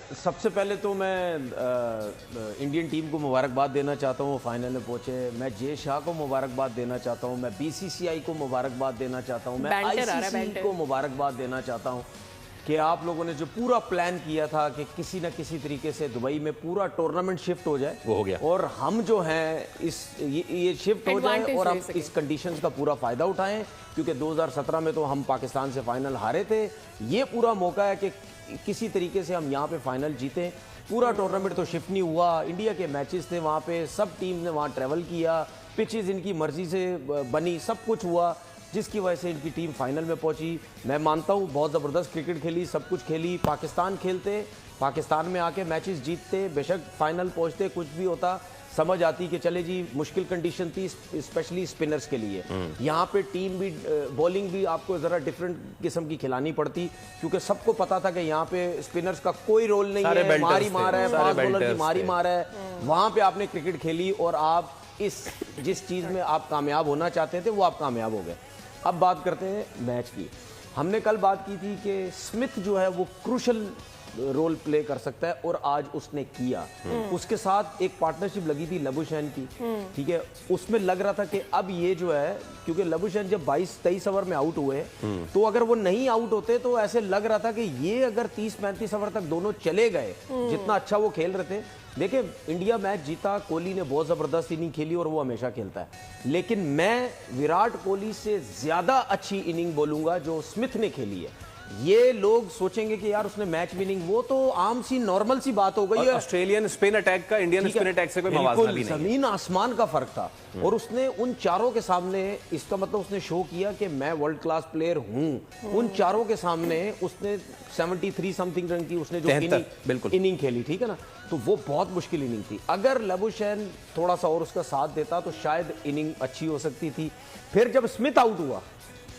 सबसे पहले तो मैं इंडियन टीम को मुबारकबाद देना चाहता हूँ, फाइनल में पहुंचे। मैं जे शाह को मुबारकबाद देना चाहता हूँ, मैं बीसीसीआई को मुबारकबाद देना चाहता हूँ, मैं आईसीसी को मुबारकबाद देना चाहता हूँ कि आप लोगों ने जो पूरा प्लान किया था कि किसी न किसी तरीके से दुबई में पूरा टूर्नामेंट शिफ्ट हो जाए, वो हो गया। और हम जो हैं ये शिफ्ट हो जाए और हम इस कंडीशंस का पूरा फ़ायदा उठाएं, क्योंकि 2017 में तो हम पाकिस्तान से फाइनल हारे थे। ये पूरा मौका है कि किसी तरीके से हम यहाँ पे फाइनल जीतें। पूरा टूर्नामेंट तो शिफ्ट नहीं हुआ, इंडिया के मैचेस थे वहाँ पे, सब टीम ने वहाँ ट्रैवल किया, पिचेस इनकी मर्जी से बनी, सब कुछ हुआ, जिसकी वजह से इनकी टीम फाइनल में पहुंची। मैं मानता हूँ बहुत ज़बरदस्त क्रिकेट खेली, सब कुछ खेली। पाकिस्तान खेलते, पाकिस्तान में आके मैचेस जीतते, बेशक फाइनल पहुंचते, कुछ भी होता, समझ आती कि चले जी मुश्किल कंडीशन थी स्पेशली स्पिनर्स के लिए। यहाँ पे टीम भी बॉलिंग भी आपको ज़रा डिफरेंट किस्म की खिलानी पड़ती, क्योंकि सबको पता था कि यहाँ पे स्पिनर्स का कोई रोल नहीं है, मारी मार है, फास्ट बॉलर की मारी मार है। वहाँ पे आपने क्रिकेट खेली और आप जिस चीज़ में आप कामयाब होना चाहते थे वो आप कामयाब हो गए। अब बात करते हैं मैच की। हमने कल बात की थी कि स्मिथ जो है वो क्रूशल रोल प्ले कर सकता है और आज उसने किया। उसके साथ एक पार्टनरशिप लगी थी लबुशैन की, ठीक है, उसमें लग रहा था कि अब ये जो है, क्योंकि लबुशैन जब 22-23 ओवर में आउट हुए तो अगर वो नहीं आउट होते तो ऐसे लग रहा था कि ये अगर 30-35 ओवर तक दोनों चले गए, जितना अच्छा वो खेल रहे थे। देखिए इंडिया मैच जीता, कोहली ने बहुत ज़बरदस्त इनिंग खेली और वो हमेशा खेलता है, लेकिन मैं विराट कोहली से ज़्यादा अच्छी इनिंग बोलूँगा जो स्मिथ ने खेली है। ये लोग सोचेंगे कि यार उसने मैच विनिंग, वो तो आम सी नॉर्मल सी बात हो गई है। ऑस्ट्रेलियन स्पिन अटैक का इंडियन स्पिन अटैक से कोई मवाजना भी नहीं, जमीन आसमान का फर्क था। और उसने उन चारों के सामने, इसका मतलब उसने शो किया कि मैं वर्ल्ड क्लास प्लेयर हूं। उन चारों के सामने उसने 73 समथिंग रन की उसने जो इनिंग खेली, ठीक है ना, तो वो बहुत मुश्किल इनिंग थी। अगर लबुशैन थोड़ा सा और उसका साथ देता तो शायद इनिंग अच्छी हो सकती थी। फिर जब स्मिथ आउट हुआ,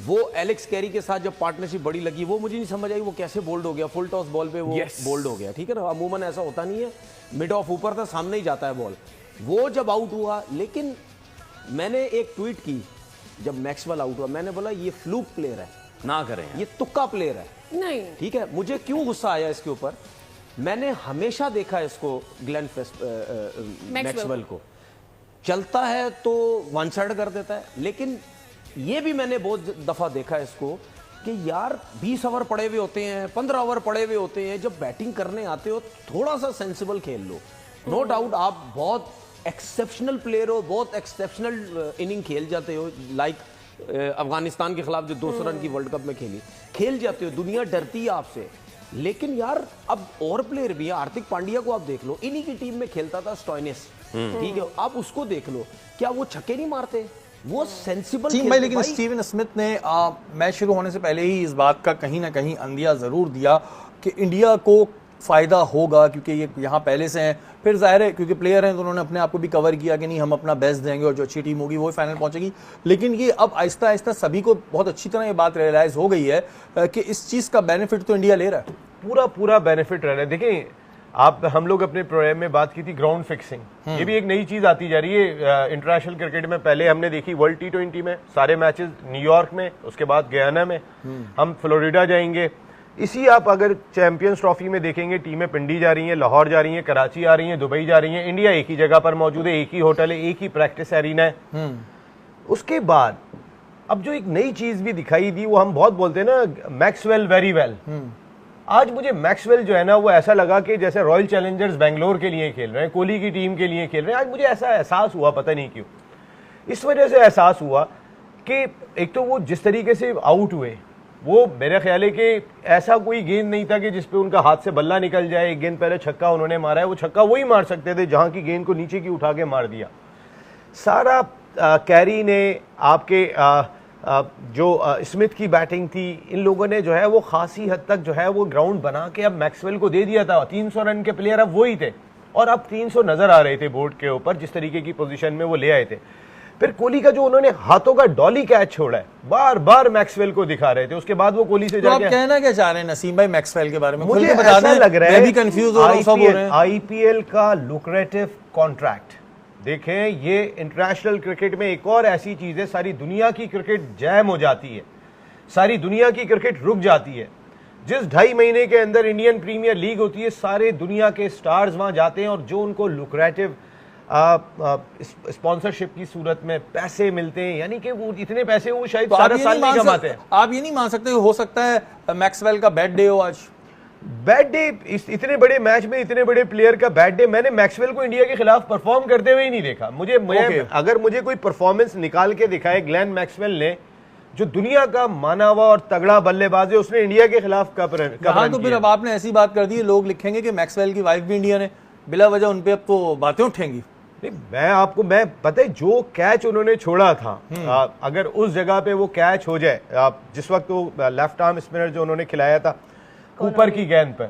वो एलेक्स कैरी के साथ जब पार्टनरशिप बड़ी लगी, वो मुझे नहीं समझ आई वो कैसे बोल्ड हो गया। फुल टॉस बॉल पे वो बोल्ड हो गया, ठीक है ना, अमूमन ऐसा होता नहीं है, मिड ऑफ ऊपर था, सामने ही जाता है बॉल। वो जब आउट हुआ, लेकिन मैंने एक ट्वीट की जब मैक्सवेल आउट हुआ, मैंने बोला ये फ्लूक प्लेयर है, ना करें, ये तुक्का प्लेयर है, नहीं, ठीक है। मुझे क्यों गुस्सा आया इसके ऊपर, मैंने हमेशा देखा इसको, ग्लेन मैक्सवेल को, चलता है तो वन साइड कर देता है, लेकिन ये भी मैंने बहुत दफा देखा इसको कि यार 20 ओवर पड़े हुए होते हैं, 15 ओवर पड़े हुए होते हैं, जब बैटिंग करने आते हो थोड़ा सा सेंसिबल खेल लो। नो डाउट आप बहुत एक्सेप्शनल प्लेयर हो, बहुत एक्सेप्शनल इनिंग खेल जाते हो, लाइक अफगानिस्तान के खिलाफ जो 200 रन की वर्ल्ड कप में खेल जाते हो, दुनिया डरती है आपसे। लेकिन यार अब और प्लेयर भी है, हार्दिक पांड्या को आप देख लो, इन्हीं की टीम में खेलता था स्टॉइनिस, ठीक है, आप उसको देख लो, क्या वो छक्के नहीं मारते, वो सेंसिबल भाई। लेकिन स्टीवन स्मिथ ने मैच शुरू होने से पहले ही इस बात का कहीं ना कहीं अंदिया जरूर दिया कि इंडिया को फायदा होगा, क्योंकि ये यहाँ पहले से हैं। फिर जाहिर है क्योंकि प्लेयर हैं तो उन्होंने अपने आप को भी कवर किया कि नहीं हम अपना बेस्ट देंगे और जो अच्छी टीम होगी वो फाइनल पहुंचेगी। लेकिन ये अब आहिस्ता आहिस्ता सभी को बहुत अच्छी तरह ये बात रियलाइज हो गई है कि इस चीज़ का बेनिफिट तो इंडिया ले रहा है, पूरा बेनिफिट रह रहा है। देखिए हम लोग अपने प्रोग्राम में बात की थी ग्राउंड फिक्सिंग, ये भी एक नई चीज आती जा रही है इंटरनेशनल क्रिकेट में। पहले हमने देखी वर्ल्ड T20 में सारे मैचेस न्यूयॉर्क में, उसके बाद गयाना में, हम फ्लोरिडा जाएंगे। इसी आप अगर चैंपियंस ट्रॉफी में देखेंगे, टीमें पिंडी जा रही हैं, लाहौर जा रही हैं, कराची आ रही हैं, दुबई जा रही हैं, इंडिया एक ही जगह पर मौजूद है, एक ही होटल है, एक ही प्रैक्टिस एरिना है। उसके बाद अब जो एक नई चीज भी दिखाई दी, वो हम बहुत बोलते हैं ना, मैक्सवेल वेरी वेल। आज मुझे मैक्सवेल जो है ना वो ऐसा लगा कि जैसे रॉयल चैलेंजर्स बेंगलोर के लिए खेल रहे हैं, कोहली की टीम के लिए खेल रहे हैं। आज मुझे ऐसा एहसास हुआ, पता नहीं क्यों, इस वजह से एहसास हुआ कि एक तो वो जिस तरीके से आउट हुए, वो मेरे ख्याल है कि ऐसा कोई गेंद नहीं था कि जिसपे उनका हाथ से बल्ला निकल जाए। एक गेंद पहले छक्का उन्होंने मारा है, वो छक्का वही मार सकते थे जहां की गेंद को नीचे की उठा के मार दिया। सारा कैरी ने, आपके जो स्मिथ की बैटिंग थी, इन लोगों ने जो है वो खासी हद तक जो है वो ग्राउंड बना के अब मैक्सवेल को दे दिया था। 300 रन के प्लेयर अब वही थे और अब 300 नजर आ रहे थे बोर्ड के ऊपर, जिस तरीके की पोजीशन में वो ले आए थे। फिर कोहली का जो उन्होंने हाथों का डॉली कैच छोड़ा है, बार बार मैक्सवेल को दिखा रहे थे, उसके बाद वो कोहली से जाके, आप कहना क्या चाह रहे हैं नसीम भाई मैक्सवेल के बारे में? मुझे ऐसा लग रहा है, मैं भी कंफ्यूज हो रहा हूं। आईपीएल का लुक्रेटिव कॉन्ट्रैक्ट देखें, ये इंटरनेशनल क्रिकेट में एक और ऐसी चीज है, सारी दुनिया की क्रिकेट जैम हो जाती है, सारी दुनिया की क्रिकेट रुक जाती है जिस 2.5 महीने के अंदर इंडियन प्रीमियर लीग होती है, सारे दुनिया के स्टार्स वहां जाते हैं और जो उनको लुक्रेटिव स्पॉन्सरशिप की सूरत में पैसे मिलते हैं, यानी कि वो इतने पैसे वो शायद सारा साल नहीं कमाते हैं। आप ये नहीं मान सकते हो सकता है मैक्सवेल का बैड डे हो आज। बैड डे, इतने बड़े मैच में इतने बड़े प्लेयर का बैड डे, मैंने मैक्सवेल को इंडिया के खिलाफ परफॉर्म करते हुए ही नहीं देखा। अगर मुझे कोई परफॉर्मेंस निकाल के दिखाए ग्लेन मैक्सवेल ने, जो दुनिया का माना हुआ और तगड़ा बल्लेबाज है, उसने इंडिया के खिलाफ कब हाँ, तो फिर अब आपने ऐसी बात कर दी, लोग लिखेंगे कि मैक्सवेल की वाइफ भी इंडियन है, बिला वजह उन पे अब तो बातें उठेंगी। नहीं, मैं पता है जो कैच उन्होंने छोड़ा था, अगर उस जगह पे वो कैच हो जाए, जिस वक्त वो लेफ्ट आर्म स्पिनर जो उन्होंने खिलाया था ऊपर की गेंद पे,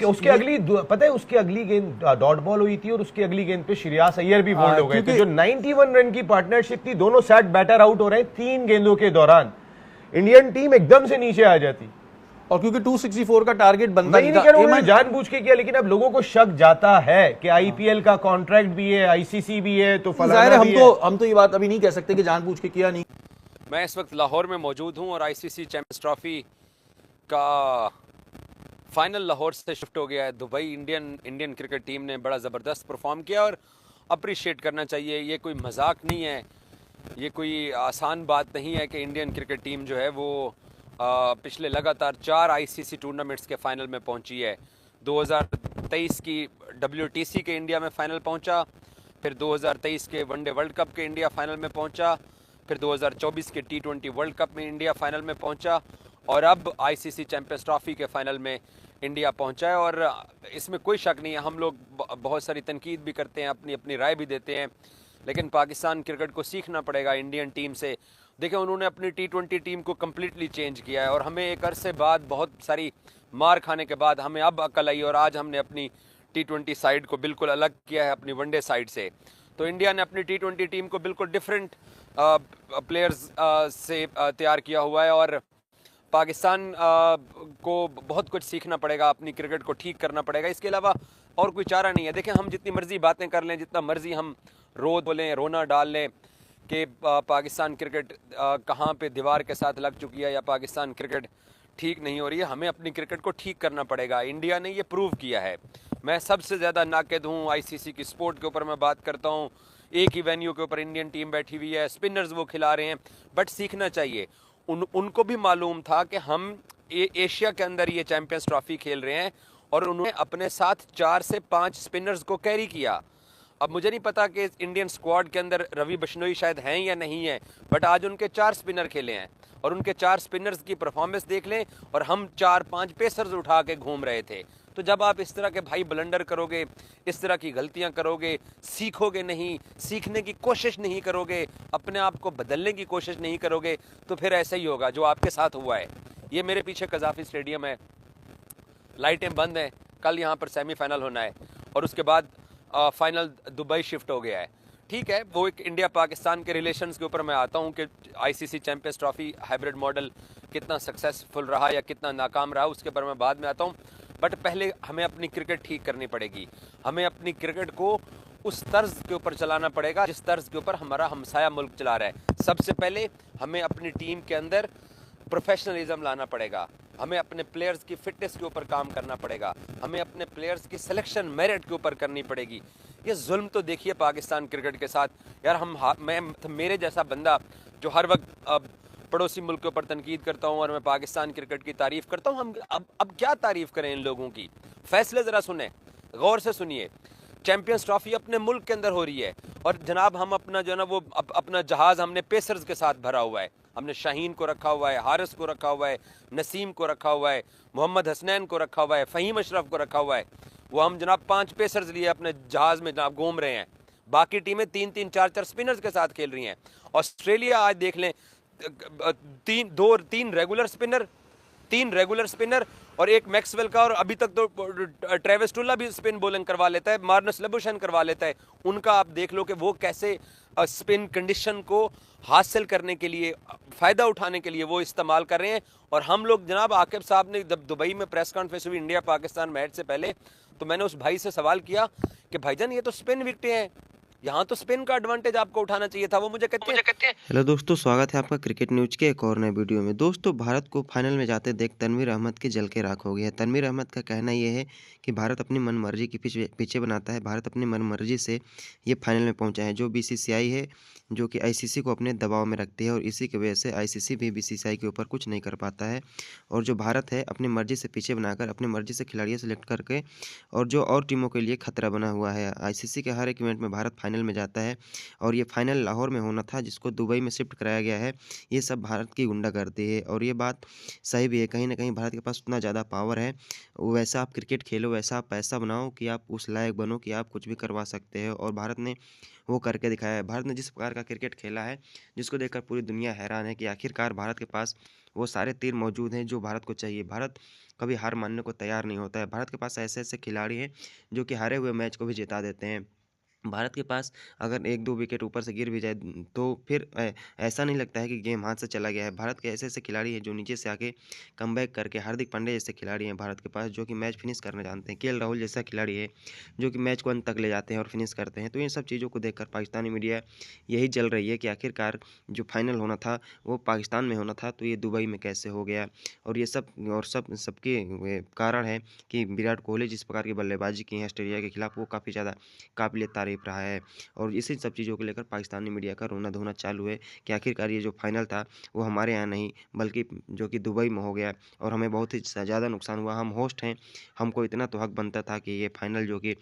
उसके अगली पता है उसकी अगली गेंद डॉट बॉल हुई थी और उसकी अगली गेंद पे श्रेयस अय्यर भी बोल्ड हो गए थे। जो 91 रन की पार्टनरशिप थी, दोनों सेट बैटर आउट हो रहे हैं 3 गेंदों के दौरान, इंडियन टीम एकदम से नीचे आ जाती। और क्योंकि 264 का टारगेट बनता नहीं था, उन्होंने जानबूझ के किया, लेकिन अब लोगों को शक जाता है कि आईपीएल का कॉन्ट्रैक्ट भी है, आईसीसी भी है, तो फलाना भी है। हम तो ये बात अभी नहीं कह सकते कि जानबूझ के किया नहीं। मैं इस वक्त लाहौर में मौजूद हूं और आईसीसी चैंपियंस ट्रॉफी का फाइनल लाहौर से शिफ्ट हो गया है दुबई। इंडियन क्रिकेट टीम ने बड़ा ज़बरदस्त परफॉर्म किया और अप्रिशिएट करना चाहिए। ये कोई मजाक नहीं है, ये कोई आसान बात नहीं है कि इंडियन क्रिकेट टीम जो है वो पिछले लगातार 4 आईसीसी टूर्नामेंट्स के फाइनल में पहुंची है। 2023 की WTC के इंडिया में फाइनल पहुंचा, फिर 2023 के वनडे वर्ल्ड कप के इंडिया फाइनल में पहुंचा, फिर 2024 के T20 वर्ल्ड कप में इंडिया फाइनल में पहुंचा और अब आईसीसी चैंपियंस ट्रॉफी के फाइनल में इंडिया पहुंचा है। और इसमें कोई शक नहीं है, हम लोग बहुत सारी तनकीद भी करते हैं, अपनी अपनी राय भी देते हैं, लेकिन पाकिस्तान क्रिकेट को सीखना पड़ेगा इंडियन टीम से। देखिए, उन्होंने अपनी T20 टीम को कम्प्लीटली चेंज किया है और हमें एक अरसे बाद, बहुत सारी मार खाने के बाद हमें अब अकल आई और आज हमने अपनी T20 साइड को बिल्कुल अलग किया है अपनी वनडे साइड से। तो इंडिया ने अपनी T20 टीम को बिल्कुल डिफरेंट प्लेयर्स से तैयार किया हुआ है और पाकिस्तान को बहुत कुछ सीखना पड़ेगा, अपनी क्रिकेट को ठीक करना पड़ेगा। इसके अलावा और कोई चारा नहीं है। देखें, हम जितनी मर्जी बातें कर लें, जितना मर्जी हम बोलें, रोना डाल लें कि पाकिस्तान क्रिकेट कहाँ पे दीवार के साथ लग चुकी है या पाकिस्तान क्रिकेट ठीक नहीं हो रही है, हमें अपनी क्रिकेट को ठीक करना पड़ेगा। इंडिया ने ये प्रूव किया है। मैं सबसे ज़्यादा नाक़िद हूँ आईसीसी की स्पोर्ट के ऊपर मैं बात करता हूँ। एक ही वेन्यू के ऊपर इंडियन टीम बैठी हुई है, स्पिनर्स वो खिला रहे हैं, बट सीखना चाहिए। उनको भी मालूम था कि हम एशिया के अंदर ये चैंपियंस ट्रॉफी खेल रहे हैं और उन्होंने अपने साथ 4 से 5 स्पिनर्स को कैरी किया। अब मुझे नहीं पता कि इंडियन स्क्वाड के अंदर रवि बिश्नोई शायद हैं या नहीं है, बट आज उनके 4 स्पिनर खेले हैं और उनके 4 स्पिनर्स की परफॉर्मेंस देख लें और हम 4-5 पेसर्स उठा के घूम रहे थे। तो जब आप इस तरह के भाई ब्लंडर करोगे, इस तरह की गलतियां करोगे, सीखोगे नहीं, सीखने की कोशिश नहीं करोगे, अपने आप को बदलने की कोशिश नहीं करोगे, तो फिर ऐसा ही होगा जो आपके साथ हुआ है। ये मेरे पीछे कज़ाफ़ी स्टेडियम है, लाइटें बंद हैं, कल यहाँ पर सेमीफाइनल होना है और उसके बाद फाइनल दुबई शिफ्ट हो गया है। ठीक है, वो एक इंडिया पाकिस्तान के रिलेशंस के ऊपर मैं आता हूँ कि ICC champions trophy hybrid model कितना सक्सेसफुल रहा या कितना नाकाम रहा, उसके ऊपर मैं बाद में आता हूँ। बट पहले हमें अपनी क्रिकेट ठीक करनी पड़ेगी। हमें अपनी क्रिकेट को उस तर्ज के ऊपर चलाना पड़ेगा जिस तर्ज के ऊपर हमारा हमसाया मुल्क चला रहा है। सबसे पहले हमें अपनी टीम के अंदर प्रोफेशनलिज्म लाना पड़ेगा, हमें अपने प्लेयर्स की फिटनेस के ऊपर काम करना पड़ेगा, हमें अपने प्लेयर्स की सिलेक्शन मेरिट के ऊपर करनी पड़ेगी। ये जुल्म तो देखिए पाकिस्तान क्रिकेट के साथ यार, मेरे जैसा बंदा जो हर वक्त पड़ोसी मुल्क के ऊपर तनकीद करता हूँ और मैं पाकिस्तान क्रिकेट की तारीफ़ करता हूँ, हम अब क्या तारीफ़ करें इन लोगों की। फैसले ज़रा सुने, गौर से सुनिए। चैंपियंस ट्रॉफी अपने मुल्क के अंदर हो रही है और जनाब हम अपना जो है ना वो अपना जहाज़ हमने पेसर्स के साथ भरा हुआ है। हमने शाहीन को रखा हुआ है, हारिस को रखा हुआ है, नसीम को रखा हुआ है, मोहम्मद हसनैन को रखा हुआ है, फ़हीम अशरफ को रखा हुआ है। वो हम जनाब 5 पेसर्स लिए अपने जहाज़ में जनाब घूम रहे हैं। बाकी टीमें 3-3, 4-4 स्पिनर्स के साथ खेल रही हैं। ऑस्ट्रेलिया आज देख लें, 3 रेगुलर स्पिनर, 3 रेगुलर स्पिनर और एक मैक्सवेल का, और अभी तक तो ट्रेविस टुल्ला भी स्पिन बॉलिंग करवा लेता है, मार्नस लेबुशैन करवा लेता है। उनका आप देख लो कि वो कैसे स्पिन कंडीशन को हासिल करने के लिए, फ़ायदा उठाने के लिए वो इस्तेमाल कर रहे हैं। और हम लोग जनाब, आकिब साहब ने जब दुबई में प्रेस कॉन्फ्रेंस हुई इंडिया पाकिस्तान मैच से पहले, तो मैंने उस भाई से सवाल किया कि भाईजान ये तो स्पिन विकेटें हैं, यहाँ तो स्पिन का एडवांटेज आपको उठाना चाहिए था। वो मुझे कहते हैं हेलो दोस्तों, स्वागत है आपका क्रिकेट न्यूज के एक और नए वीडियो में। दोस्तों, भारत को फाइनल में जाते देख तनवीर अहमद की जल के राख हो गई है। तनवीर अहमद का कहना ये है कि भारत अपनी मनमर्जी की पीछे बनाता है, भारत अपनी मनमर्जी से ये फाइनल में पहुंचा है। जो बीसीसीआई है, जो कि आईसीसी को अपने दबाव में रखती है, और इसी की वजह से आईसीसी भी बीसीसीआई के ऊपर कुछ नहीं कर पाता है। और जो भारत है, अपनी मर्जी से पीछे बनाकर अपनी मर्जी से खिलाड़ियों सेलेक्ट करके, और जो और टीमों के लिए खतरा बना हुआ है। आईसीसी के हर एक इवेंट में भारत फाइनल में जाता है, और ये फाइनल लाहौर में होना था, जिसको दुबई में शिफ्ट कराया गया है। ये सब भारत की गुंडागर्दी है, और ये बात सही भी है। कहीं ना कहीं भारत के पास उतना ज़्यादा पावर है, वैसा आप क्रिकेट खेलो, वैसा आप पैसा बनाओ कि आप उस लायक बनो कि आप कुछ भी करवा सकते हो, और भारत ने वो करके दिखाया है। भारत ने जिस प्रकार का क्रिकेट खेला है, जिसको देखकर पूरी दुनिया हैरान है कि आखिरकार भारत के पास वो सारे तीर मौजूद हैं जो भारत को चाहिए। भारत कभी हार मानने को तैयार नहीं होता है। भारत के पास ऐसे ऐसे खिलाड़ी हैं जो कि हारे हुए मैच को भी जिता देते हैं। भारत के पास अगर 1-2 विकेट ऊपर से गिर भी जाए तो फिर ऐसा नहीं लगता है कि गेम हाथ से चला गया है। भारत के ऐसे-ऐसे खिलाड़ी हैं जो नीचे से आके कमबैक करके, हार्दिक पांड्या जैसे खिलाड़ी हैं भारत के पास, जो कि मैच फिनिश करना जानते हैं। केएल राहुल जैसा खिलाड़ी है जो कि मैच को अंत तक ले जाते हैं और फिनिश करते हैं। तो इन सब चीज़ों को देखकर पाकिस्तानी मीडिया यही जल रही है कि आखिरकार जो फाइनल होना था वो पाकिस्तान में होना था, तो ये दुबई में कैसे हो गया। और ये सब सबके कारण है कि विराट कोहली जिस प्रकार की बल्लेबाजी की है ऑस्ट्रेलिया के खिलाफ, वो काफ़ी ज़्यादा काबिल तारीफ रहा है। और इसी सब चीज़ों को लेकर पाकिस्तानी मीडिया का रोना धोना चालू है कि आखिरकार ये जो फाइनल था वो हमारे यहाँ नहीं, बल्कि जो कि दुबई में हो गया, और हमें बहुत ही ज़्यादा नुकसान हुआ। हम होस्ट हैं, हमको इतना तो हक बनता था कि ये फाइनल जो कि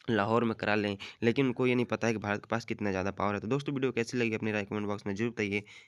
लाहौर में करा लें, लेकिन उनको ये नहीं पता है कि भारत के पास कितना ज़्यादा पावर है। तो दोस्तों, वीडियो कैसी लगी अपनी राय कमेंट बॉक्स में जरूर बताइए।